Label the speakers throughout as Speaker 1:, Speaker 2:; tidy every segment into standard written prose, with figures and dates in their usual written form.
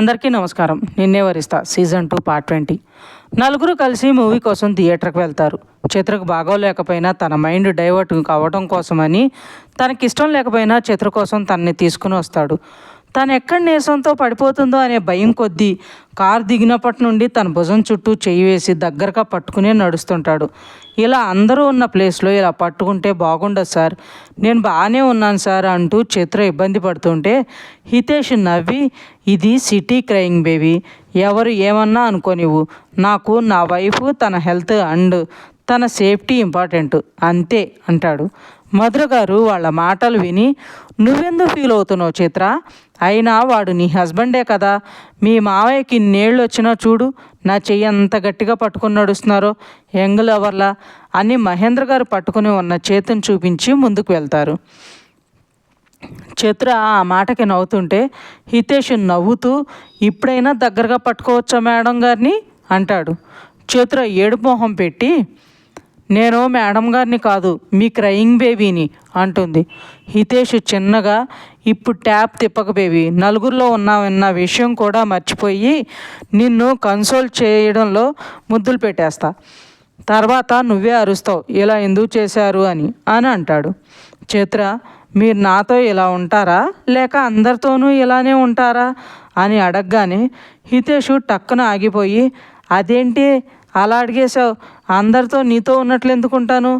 Speaker 1: అందరికీ నమస్కారం. నిన్నే వరిస్తా సీజన్ 2 పార్ట్ 20. నలుగురు కలిసి మూవీ కోసం థియేటర్కి వెళ్తారు. చిత్రకు బాగోలేకపోయినా తన మైండ్ డైవర్ట్ కావడం కోసమని తనకిష్టం లేకపోయినా చిత్ర కోసం తనని తీసుకుని వస్తాడు. తను ఎక్కడ నీరసంతో పడిపోతుందో అనే భయం కొద్దీ కారు దిగినప్పటి నుండి తన భుజం చుట్టూ చెయ్యి వేసి దగ్గరగా పట్టుకునే నడుస్తుంటాడు. ఇలా అందరూ ఉన్న ప్లేస్లో ఇలా పట్టుకుంటే బాగుండదు సార్, నేను బాగానే ఉన్నాను సార్ అంటూ చిత్ర ఇబ్బంది పడుతుంటే హితేష్ నవ్వి, ఇది సిటీ క్రయింగ్ బేబీ, ఎవరు ఏమన్నా అనుకోనివ్వు, నాకు నా వైఫ్, తన హెల్త్ అండ్ తన సేఫ్టీ ఇంపార్టెంట్ అంతే అంటాడు. మధుర గారు వాళ్ళ మాటలు విని, నువ్వెందుకు ఫీల్ అవుతున్నావు చిత్ర, అయినా వాడు నీ హస్బెండే కదా, మీ మావయ్యకి ఇన్నేళ్ళు వచ్చినా చూడు నా చెయ్యి అంత గట్టిగా పట్టుకుని నడుస్తున్నారో యంగ్ లవర్లా అని మహేంద్ర గారు పట్టుకుని ఉన్న చేతిని చూపించి ముందుకు వెళ్తారు. చిత్ర ఆ మాటకి నవ్వుతుంటే హితేష్ నవ్వుతూ, ఇప్పుడైనా దగ్గరగా పట్టుకోవచ్చా మేడం గారిని అంటాడు. చిత్ర ఏడుపు మొహం పెట్టి, నేను మేడం గారిని కాదు, మీ క్రయింగ్ బేబీని అంటుంది. హితేష్ చిన్నగా, ఇప్పుడు ట్యాప్ తిప్పక బేబీ, నలుగురిలో ఉన్నావన్న విషయం కూడా మర్చిపోయి నిన్ను కన్సోల్ చేయడంలో ముద్దులు పెట్టేస్తా, తర్వాత నువ్వే అరుస్తావు ఇలా ఎందుకు చేశారు అని అంటాడు. చిత్ర, మీరు నాతో ఇలా ఉంటారా లేక అందరితోనూ ఇలానే ఉంటారా అని అడగగానే హితేష్ టక్కున ఆగిపోయి, అదేంటి అలా అడిగేశావు, అందరితో నీతో ఉన్నట్లు ఎందుకుంటాను,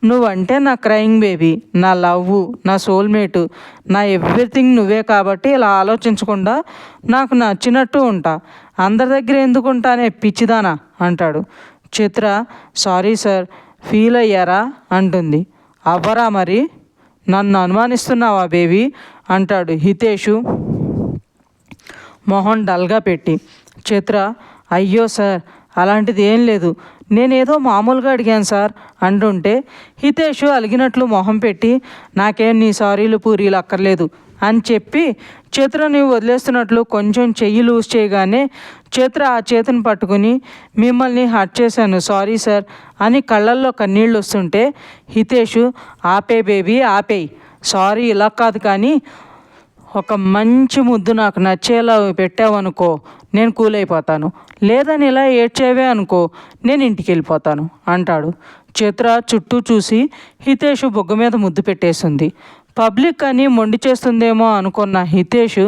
Speaker 1: నువ్వంటే నా క్రయింగ్ బేబీ, నా లవ్వు, నా సోల్మేటు, నా ఎవ్రీథింగ్ నువ్వే కాబట్టి ఇలా ఆలోచించకుండా నాకు నచ్చినట్టు ఉంటా, అందరి దగ్గర ఎందుకుంటానే పిచ్చిదానా అంటాడు. చిత్ర, సారీ సార్, ఫీల్ అయ్యారా అంటుంది. అవ్వరా మరి, నన్ను అనుమానిస్తున్నావా బేబీ అంటాడు హితేషు మొహం డల్గా పెట్టి. చిత్ర, అయ్యో సార్ అలాంటిది ఏం లేదు, నేనేదో మామూలుగా అడిగాను సార్ అంటుంటే హితేషు అలిగినట్లు మొహం పెట్టి, నాకేం నీ సారీలు పూరీలు అక్కర్లేదు అని చెప్పి చిత్రని వదిలేస్తున్నట్లు కొంచెం చెయ్యి లూజ్ చేయగానే చిత్ర ఆ చేతిని పట్టుకుని, మిమ్మల్ని హర్ట్ చేశాను సారీ సార్ అని కళ్ళల్లో కన్నీళ్ళు వస్తుంటే హితేషు, ఆపే బేబీ ఆపేయి, సారీ ఇలా కాదు కానీ ఒక మంచి ముద్దు నాకు నచ్చేలా పెట్టావనుకో నేను కూల్ అయిపోతాను, లేదని ఇలా ఏడ్చేవే అనుకో నేను ఇంటికి వెళ్ళిపోతాను అంటాడు. చిత్ర చుట్టూ చూసి హితేష్ బొగ్గ మీద ముద్దు పెట్టేసింది. పబ్లిక్ అని మొండి చేస్తుందేమో అనుకున్న హితేష్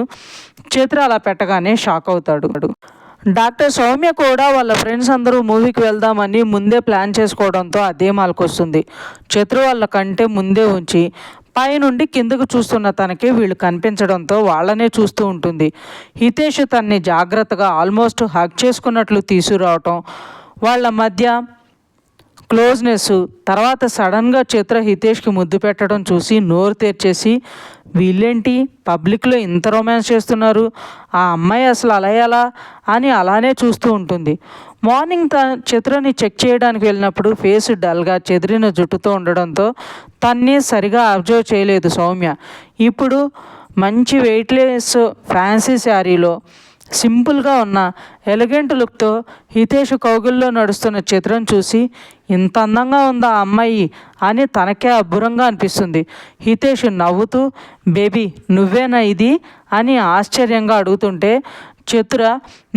Speaker 1: చిత్ర అలా పెట్టగానే షాక్ అవుతాడు. డాక్టర్ సౌమ్య కూడా వాళ్ళ ఫ్రెండ్స్ అందరూ మూవీకి వెళ్దామని ముందే ప్లాన్ చేసుకోవడంతో అదే మాల్కొస్తుంది. చిత్ర వాళ్ళ కంటే ముందే ఉంచి పైనుండి కిందకు చూస్తున్న తనకి వీళ్ళు కనిపించడంతో వాళ్ళనే చూస్తూ ఉంటుంది. హితేష్ తన్ని జాగ్రత్తగా ఆల్మోస్ట్ హగ్ చేసుకున్నట్లు తీసుకురావటం, వాళ్ళ మధ్య క్లోజ్నెస్, తర్వాత సడన్గా చిత్ర హితేష్కి ముద్దు పెట్టడం చూసి నోరు తెరిచేసి, వీళ్ళేంటి పబ్లిక్లో ఇంత రొమాన్స్ చేస్తున్నారు, ఆ అమ్మాయి అసలు అలా ఎలా అని అలానే చూస్తూ ఉంటుంది. మార్నింగ్ చిత్రని చెక్ చేయడానికి వెళ్ళినప్పుడు ఫేస్ డల్గా చెదిరిన జుట్టుతో ఉండడంతో తన్ని సరిగా అబ్జర్వ్ చేయలేదు సౌమ్య. ఇప్పుడు మంచి వెయిట్లెస్ ఫ్యాన్సీ శారీలో సింపుల్గా ఉన్న ఎలిగెంట్ లుక్తో హితేష్ కౌగిల్లో నడుస్తున్న చిత్రం చూసి, ఇంత అందంగా ఉందా అమ్మాయి అని తనకే అబ్బురంగా అనిపిస్తుంది. హితేష్ నవ్వుతూ, బేబీ నువ్వేనా ఇది అని ఆశ్చర్యంగా అడుగుతుంటే చిత్ర,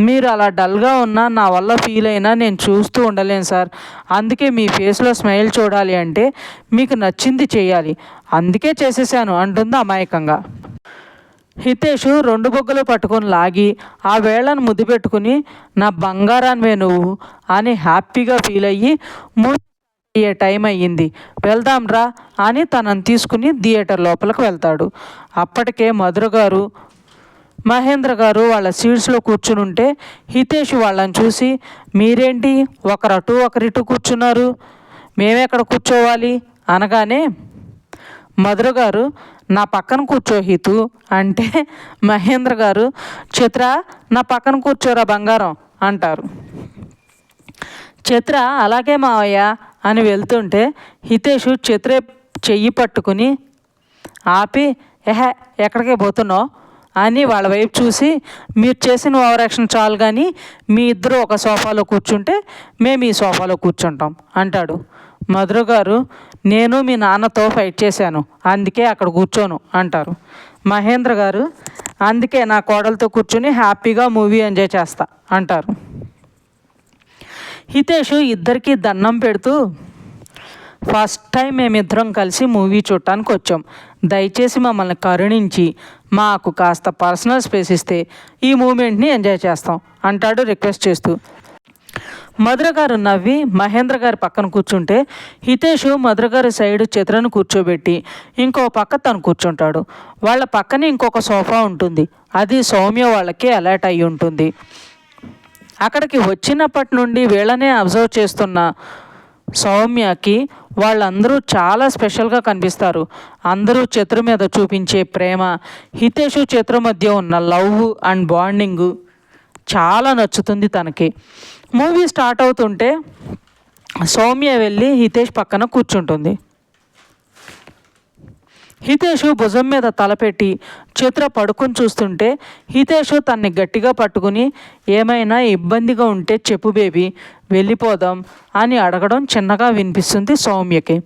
Speaker 1: మీరు అలా డల్గా ఉన్నా నా వల్ల ఫీల్ అయినా నేను చూస్తూ ఉండలేను సార్, అందుకే మీ ఫేస్లో స్మైల్ చూడాలి అంటే మీకు నచ్చింది చేయాలి, అందుకే చేసేసాను అంటుంది అమాయకంగా. హితేష్ రెండు బొగ్గలు పట్టుకొని లాగి ఆ వేళ్లను ముద్దు పెట్టుకుని, నా బంగారాన్వే నువ్వు అని హ్యాపీగా ఫీల్ అయ్యి, అయ్యే టైం అయ్యింది వెళ్దాం రా అని తనని తీసుకుని థియేటర్ లోపలికి వెళ్తాడు. అప్పటికే మధుర గారు మహేంద్ర గారు వాళ్ళ సీట్స్లో కూర్చుని ఉంటే హితేష్ వాళ్ళని చూసి, మీరేంటి ఒకరటు ఒకరిటు కూర్చున్నారు, మేమెక్కడ కూర్చోవాలి అనగానే మధుర గారు, నా పక్కన కూర్చో హితు అంటే మహేంద్ర గారు, చిత్ర నా పక్కన కూర్చోరా బంగారం అంటారు. చిత్ర అలాగే మావయ్య అని వెళ్తుంటే హితేష్ చిత్ర చెయ్యి పట్టుకుని ఆపి, ఎక్కడికే పోతున్నావు అని వాళ్ళ వైపు చూసి, మీరు చేసిన ఓవర్ యాక్షన్ చాలు కానీ మీ ఇద్దరు ఒక సోఫాలో కూర్చుంటే మేము ఈ సోఫాలో కూర్చుంటాం అంటాడు. మధుర గారు, నేను మీ నాన్నతో ఫైట్ చేశాను అందుకే అక్కడ కూర్చోను అంటారు. మహేంద్ర గారు, అందుకే నా కోడలతో కూర్చుని హ్యాపీగా మూవీ ఎంజాయ్ చేస్తా అంటారు. హితేష్ ఇద్దరికీ దండం పెడుతూ, ఫస్ట్ టైం మేమిద్దరం కలిసి మూవీ చూడటానికి వచ్చాం, దయచేసి మమ్మల్ని కరుణించి మాకు కాస్త పర్సనల్ స్పేస్ ఇస్తే ఈ మూమెంట్ని ఎంజాయ్ చేస్తాం అంటాడు రిక్వెస్ట్ చేస్తూ. మధుర గారు నవ్వి మహేంద్ర గారి పక్కన కూర్చుంటే హితేష్ మధుర గారి సైడ్ చిత్రను కూర్చోబెట్టి ఇంకో పక్క తను కూర్చుంటాడు. వాళ్ళ పక్కనే ఇంకొక సోఫా ఉంటుంది, అది సౌమ్య వాళ్ళకి అలర్ట్ అయి ఉంటుంది. అక్కడికి వచ్చినప్పటి నుండి వీళ్ళనే అబ్జర్వ్ చేస్తున్న సౌమ్యకి వాళ్ళందరూ చాలా స్పెషల్గా కనిపిస్తారు. అందరూ చిత్ర మీద చూపించే ప్రేమ, హితేష్ చిత్ర మధ్య ఉన్న లవ్ అండ్ బాండింగు చాలా నచ్చుతుంది తనకి. మూవీ స్టార్ట్ అవుతుంటే సౌమ్య వెళ్ళి హితేష్ పక్కన కూర్చుంటుంది. హితేష్ భుజం మీద తలపెట్టి చిత్ర పడుకుని చూస్తుంటే హితేష్ తన్ని గట్టిగా పట్టుకుని, ఏమైనా ఇబ్బందిగా ఉంటే చెప్పు బేబీ, వెళ్ళిపోదాం అని అడగడం చిన్నగా వినిపిస్తుంది సౌమ్యకి.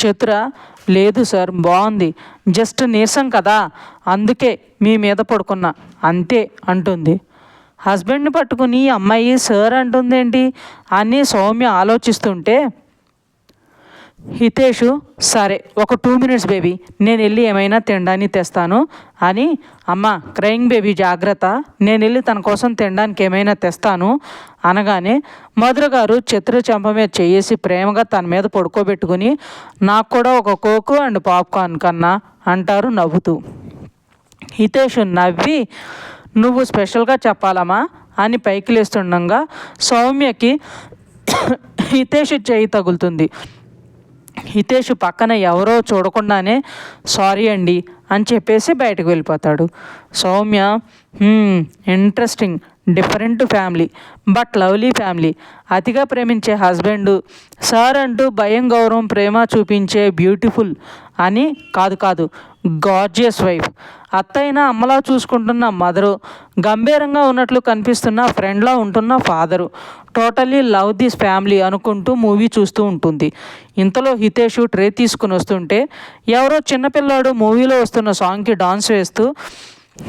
Speaker 1: చిత్ర, లేదు సార్, బాగుంది, జస్ట్ నీరసం కదా, అందుకే మీ మీద పడుకున్నా అంతే అంటుంది. హస్బెండ్ని పట్టుకుని అమ్మాయి సార్ అంటుందేంటి అని సౌమ్య ఆలోచిస్తుంటే హితేష్, సరే ఒక 2 minutes బేబీ, నేను వెళ్ళి ఏమైనా తినడానికి తెస్తాను అని, అమ్మ క్రయింగ్ బేబీ జాగ్రత్త, నేను వెళ్ళి తన కోసం తినడానికి ఏమైనా తెస్తాను అనగానే మధుర గారు చిత్ర చెంప మీద చేసి ప్రేమగా తన మీద పడుకోబెట్టుకుని, నాకు కూడా ఒక కోకు అండ్ పాప్కార్న్ కన్నా అంటారు నవ్వుతూ. హితేష్ నవ్వి, నువ్వు స్పెషల్గా చెప్పాలమ్మా అని పైకి లేస్తుండగా సౌమ్యకి హితేష్ చేయి తగులుతుంది. హితేష్ పక్కన ఎవరో చూడకుండానే సారీ అండి అని చెప్పేసి బయటకు వెళ్ళిపోతాడు. Soumya, interesting, different family but lovely family, అతిగా ప్రేమించే హస్బెండ్, సార్ అంటూ భయం గౌరవం ప్రేమ చూపించే బ్యూటిఫుల్ అని కాదు గార్జియస్ వైఫ్, అత్తైన అమ్మలా చూసుకుంటున్న మదరు, గంభీరంగా ఉన్నట్లు కనిపిస్తున్న ఫ్రెండ్లా ఉంటున్న father, totally love this family అనుకుంటూ మూవీ చూస్తూ ఉంటుంది. ఇంతలో హితేష్ ట్రే తీసుకుని వస్తుంటే ఎవరో చిన్నపిల్లాడు మూవీలో వస్తున్న సాంగ్కి డాన్స్ వేస్తూ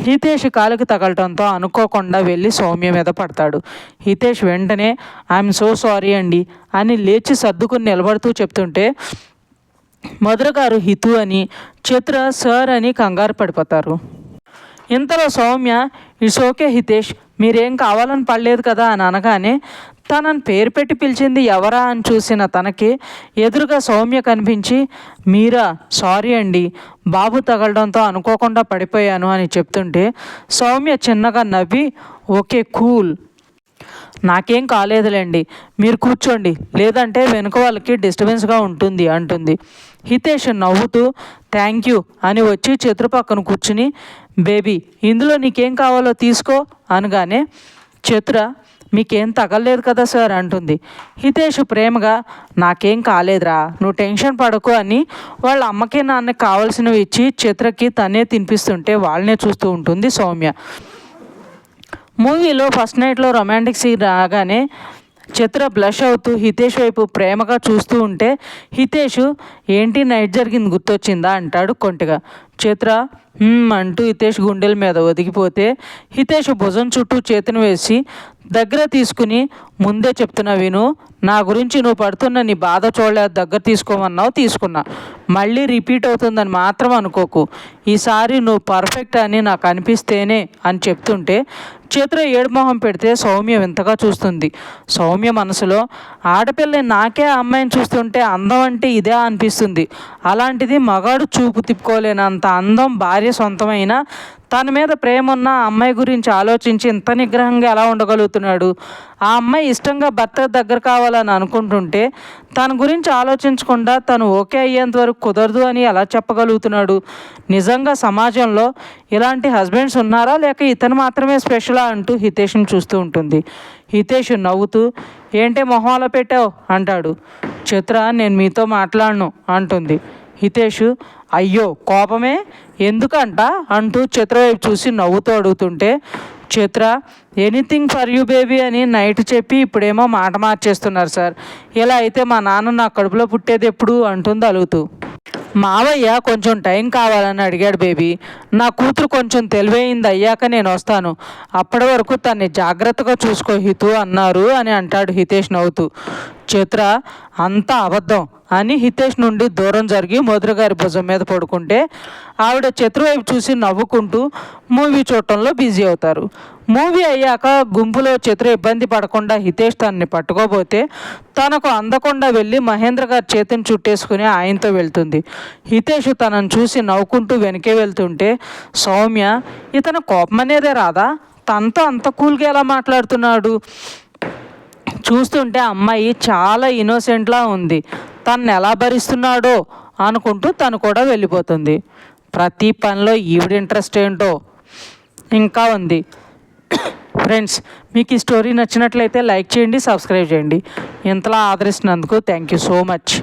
Speaker 1: హితేష్ కాలుకి తగలటంతో అనుకోకుండా వెళ్ళి సౌమ్య మీద పడతాడు. హితేష్ వెంటనే ఐఎమ్ సో సారీ అండి అని లేచి సర్దుకుని నిలబడుతూ చెప్తుంటే మధుర గారు హితు అని, చిత్ర సార్ అని కంగారు పడిపోతారు. ఇంతలో సౌమ్య, ఇట్స్ ఓకే హితేష్, మీరేం కావాలని పడలేదు కదా అని అనగానే తనని పేరు పెట్టి పిలిచింది ఎవరా అని చూసిన తనకి ఎదురుగా సౌమ్య కనిపించి, మీరా, సారీ అండి, బాబు తగలడంతో అనుకోకుండా పడిపోయాను అని చెప్తుంటే సౌమ్య చిన్నగా నవ్వి, ఓకే కూల్, నాకేం కాలేదులేండి, మీరు కూర్చోండి, లేదంటే వెనుక వాళ్ళకి డిస్టర్బెన్స్గా ఉంటుంది అంటుంది. హితేష్ నవ్వుతూ థ్యాంక్ యూ అని వచ్చి చిత్ర పక్కన కూర్చుని, బేబీ ఇందులో నీకేం కావాలో తీసుకో అనగానే చిత్ర, మీకేం తగలేదు కదా సార్ అంటుంది. హితేష్ ప్రేమగా, నాకేం కాలేదురా, నువ్వు టెన్షన్ పడకు అని వాళ్ళ అమ్మకి నాన్నకి కావాల్సినవి ఇచ్చి చిత్రకి తనే తినిపిస్తుంటే వాళ్ళనే చూస్తూ ఉంటుంది సౌమ్య. మూవీలో ఫస్ట్ నైట్లో రొమాంటిక్ సీన్ రాగానే చిత్ర బ్లష్ అవుతూ హితేష్ వైపు ప్రేమగా చూస్తూ ఉంటే హితేష్, ఏంటి నైట్ జరిగింది గుర్తొచ్చిందా అంటాడు కొంటిగా. చిత్ర అంటూ హితేష్ గుండెల మీద ఒదిగిపోతే హితేష్ భుజం చుట్టూ చేతిని వేసి దగ్గర తీసుకుని, ముందే చెప్తున్నా విను, నా గురించి నువ్వు పడుతున్న నీ బాధ చూడలేదు, దగ్గర తీసుకోమన్నావు, తీసుకున్నా, మళ్ళీ రిపీట్ అవుతుందని మాత్రం అనుకోకు, ఈసారి నువ్వు పర్ఫెక్ట్ అని నాకు అనిపిస్తేనే అని చెప్తుంటే చిత్ర ఏడుమొహం పెడితే సౌమ్య వింతగా చూస్తుంది. సౌమ్య మనసులో, ఆడపిల్ల నాకే అమ్మాయిని చూస్తుంటే అందం అంటే ఇదే అనిపిస్తుంది, అలాంటిది మగాడు చూపు తిప్పుకోలేనంత అందం భార్య సొంతమైన తన మీద ప్రేమ ఉన్న అమ్మాయి గురించి ఆలోచించి ఇంత నిగ్రహంగా ఎలా ఉండగలుగుతున్నాడు? ఆ అమ్మాయి ఇష్టంగా భర్త దగ్గర కావాలని అనుకుంటుంటే తన గురించి ఆలోచించకుండా తను ఓకే అయ్యేంత వరకు కుదరదు అని ఎలా చెప్పగలుగుతున్నాడు? నిజంగా సమాజంలో ఇలాంటి హస్బెండ్స్ ఉన్నారా, లేక ఇతను మాత్రమే స్పెషలా అంటూ హితేష్ని చూస్తూ ఉంటుంది. హితేష్ నవ్వుతూ, ఏంటే మొహం అలా పెట్టావు అంటాడు. చిత్ర, నేను మీతో మాట్లాడను అంటుంది. హితేష్, అయ్యో కోపమే ఎందుకంట అంటూ చిత్ర వైపు చూసి నవ్వుతూ అడుగుతుంటే చిత్ర, ఎనీథింగ్ ఫర్ యూ బేబీ అని నైట్ చెప్పి ఇప్పుడేమో మాట మార్చేస్తున్నారు సార్, ఇలా అయితే మా నాన్న నా కడుపులో పుట్టేది ఎప్పుడు అంటుంది అలుగుతూ. మావయ్య కొంచెం టైం కావాలని అడిగాడు బేబీ, నా కూతురు కొంచెం తెలివైంది అయ్యాక నేను వస్తాను, అప్పటి వరకు తన్ని జాగ్రత్తగా చూసుకో హితు అన్నారు అని అంటాడు హితేష్ నవ్వుతూ. చిత్ర అంతా అబద్ధం అని హితేష్ నుండి దూరం జరిగి మధుర గారి భుజం మీద పడుకుంటే ఆవిడ చిత్ర వైపు చూసి నవ్వుకుంటూ మూవీ చూడటంలో బిజీ అవుతారు. మూవీ అయ్యాక గుంపులో చిత్ర ఇబ్బంది పడకుండా హితేష్ తనని పట్టుకోబోతే తనకు అందకుండా వెళ్ళి మహేంద్ర గారి చేతిని చుట్టేసుకుని ఆయనతో వెళ్తుంది. హితేష్ తనను చూసి నవ్వుకుంటూ వెనకే వెళ్తుంటే సౌమ్య ఇతను కోపం అనేదే రాదా, తనతో అంత కూల్గా ఎలా మాట్లాడుతున్నాడు, చూస్తుంటే అమ్మాయి చాలా ఇన్నోసెంట్లా ఉంది, తను ఎలా భరిస్తున్నాడో అనుకుంటూ తను కూడా వెళ్ళిపోతుంది. ప్రతి పనిలో ఈవిడ ఇంట్రెస్ట్ ఏంటో ఇంకా ఉంది. ఫ్రెండ్స్, మీకు ఈ స్టోరీ నచ్చినట్లయితే లైక్ చేయండి, సబ్స్క్రైబ్ చేయండి. ఇంతలా ఆదరిస్తున్నందుకు థ్యాంక్ యూ సో మచ్.